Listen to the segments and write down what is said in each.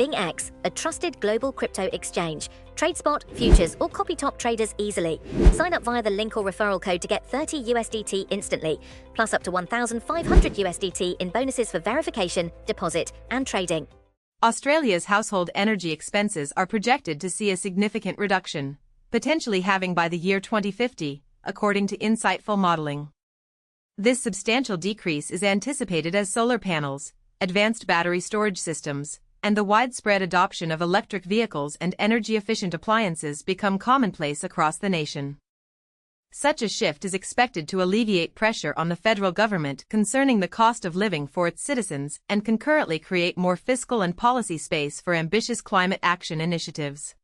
BingX, a trusted global crypto exchange. Trade spot, futures, or copy top traders easily. Sign up via the link or referral code to get 30 USDT instantly, plus up to 1,500 USDT in bonuses for verification, deposit, and trading. Australia's household energy expenses are projected to see a significant reduction, potentially halving by the year 2050, according to insightful modeling. This substantial decrease is anticipated as solar panels, advanced battery storage systems, and the widespread adoption of electric vehicles and energy-efficient appliances become commonplace across the nation. Such a shift is expected to alleviate pressure on the federal government concerning the cost of living for its citizens and concurrently create more fiscal and policy space for ambitious climate action initiatives.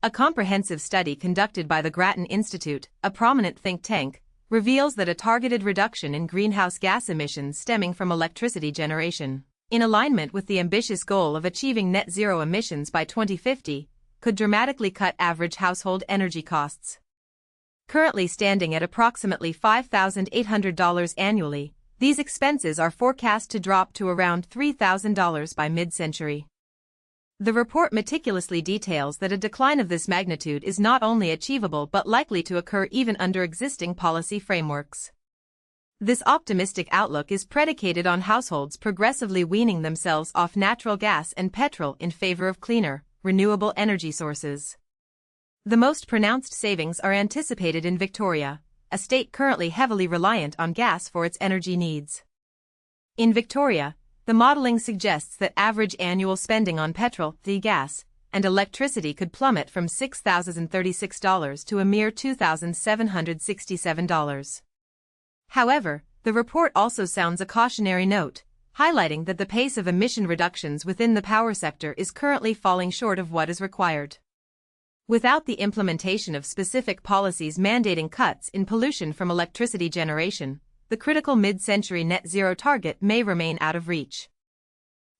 A comprehensive study conducted by the Grattan Institute, a prominent think tank, reveals that a targeted reduction in greenhouse gas emissions stemming from electricity generation, in alignment with the ambitious goal of achieving net zero emissions by 2050, could dramatically cut average household energy costs. Currently standing at approximately $5,800 annually, these expenses are forecast to drop to around $3,000 by mid-century. The report meticulously details that a decline of this magnitude is not only achievable but likely to occur even under existing policy frameworks. This optimistic outlook is predicated on households progressively weaning themselves off natural gas and petrol in favor of cleaner, renewable energy sources. The most pronounced savings are anticipated in Victoria, a state currently heavily reliant on gas for its energy needs. In Victoria, the modeling suggests that average annual spending on petrol, gas, and electricity could plummet from $6,036 to a mere $2,767. However, the report also sounds a cautionary note, highlighting that the pace of emission reductions within the power sector is currently falling short of what is required. Without the implementation of specific policies mandating cuts in pollution from electricity generation, the critical mid-century net zero target may remain out of reach.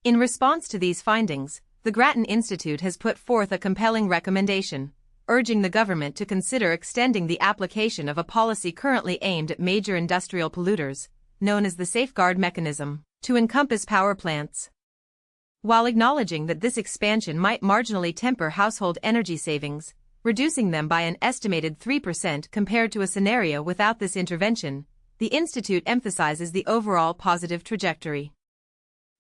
In response to these findings, the Grattan Institute has put forth a compelling recommendation, urging the government to consider extending the application of a policy currently aimed at major industrial polluters, known as the Safeguard Mechanism, to encompass power plants. While acknowledging that this expansion might marginally temper household energy savings, reducing them by an estimated 3% compared to a scenario without this intervention, the Institute emphasizes the overall positive trajectory.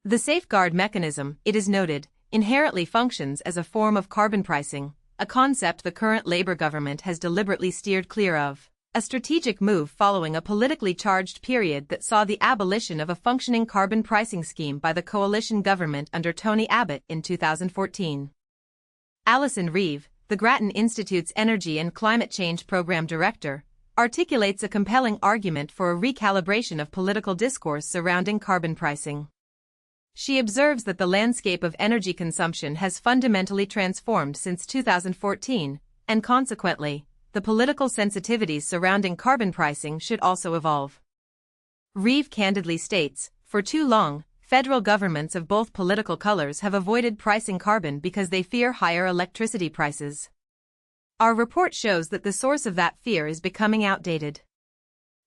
The safeguard mechanism, it is noted, inherently functions as a form of carbon pricing, a concept the current Labour government has deliberately steered clear of, a strategic move following a politically charged period that saw the abolition of a functioning carbon pricing scheme by the coalition government under Tony Abbott in 2014. Alison Reeve, the Grattan Institute's Energy and Climate Change Program Director, articulates a compelling argument for a recalibration of political discourse surrounding carbon pricing. She observes that the landscape of energy consumption has fundamentally transformed since 2014, and consequently, the political sensitivities surrounding carbon pricing should also evolve. Reeve candidly states, "For too long, federal governments of both political colors have avoided pricing carbon because they fear higher electricity prices. Our report shows that the source of that fear is becoming outdated."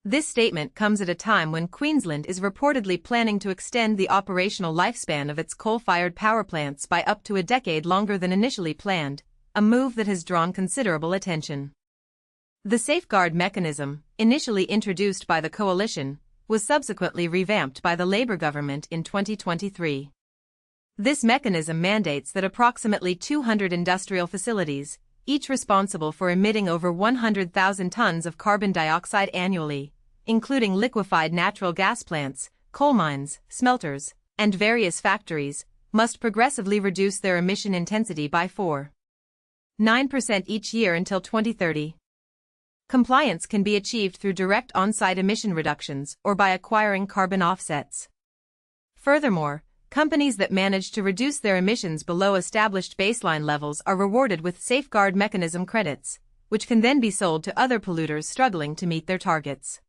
This statement comes at a time when Queensland is reportedly planning to extend the operational lifespan of its coal-fired power plants by up to a decade longer than initially planned, a move that has drawn considerable attention. The safeguard mechanism, initially introduced by the coalition, was subsequently revamped by the Labour government in 2023. This mechanism mandates that approximately 200 industrial facilities, each responsible for emitting over 100,000 tons of carbon dioxide annually, including liquefied natural gas plants, coal mines, smelters, and various factories, must progressively reduce their emission intensity by 4.9% each year until 2030. Compliance can be achieved through direct on-site emission reductions or by acquiring carbon offsets. Furthermore, companies that manage to reduce their emissions below established baseline levels are rewarded with safeguard mechanism credits, which can then be sold to other polluters struggling to meet their targets.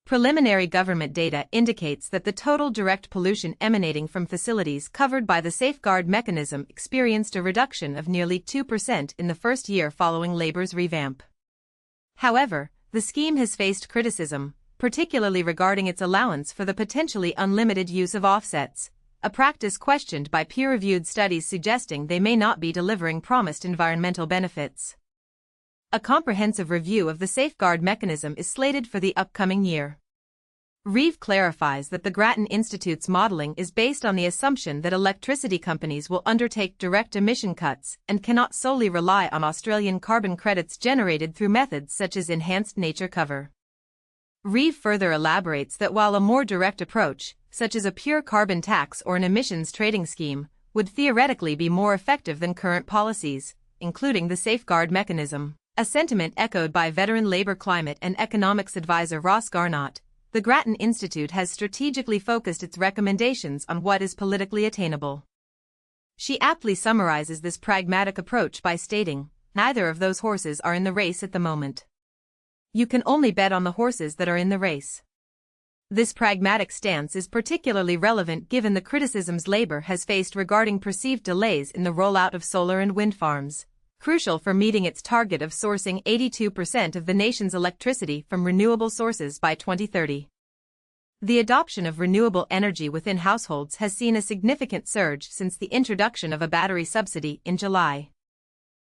Preliminary government data indicates that the total direct pollution emanating from facilities covered by the safeguard mechanism experienced a reduction of nearly 2% in the first year following Labour's revamp. However, the scheme has faced criticism, particularly regarding its allowance for the potentially unlimited use of offsets, a practice questioned by peer-reviewed studies suggesting they may not be delivering promised environmental benefits. A comprehensive review of the safeguard mechanism is slated for the upcoming year. Reeve clarifies that the Grattan Institute's modeling is based on the assumption that electricity companies will undertake direct emission cuts and cannot solely rely on Australian carbon credits generated through methods such as enhanced nature cover. Reeve further elaborates that while a more direct approach, such as a pure carbon tax or an emissions trading scheme, would theoretically be more effective than current policies, including the safeguard mechanism, a sentiment echoed by veteran Labour climate and economics advisor Ross Garnott, the Grattan Institute has strategically focused its recommendations on what is politically attainable. She aptly summarizes this pragmatic approach by stating, "Neither of those horses are in the race at the moment. You can only bet on the horses that are in the race." This pragmatic stance is particularly relevant given the criticisms Labour has faced regarding perceived delays in the rollout of solar and wind farms, crucial for meeting its target of sourcing 82% of the nation's electricity from renewable sources by 2030. The adoption of renewable energy within households has seen a significant surge since the introduction of a battery subsidy in July.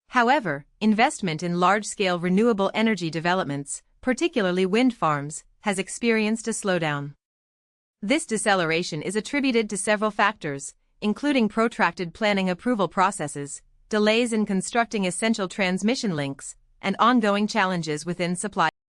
However, investment in large-scale renewable energy developments, particularly wind farms, has experienced a slowdown. This deceleration is attributed to several factors, including protracted planning approval processes, delays in constructing essential transmission links, and ongoing challenges within supply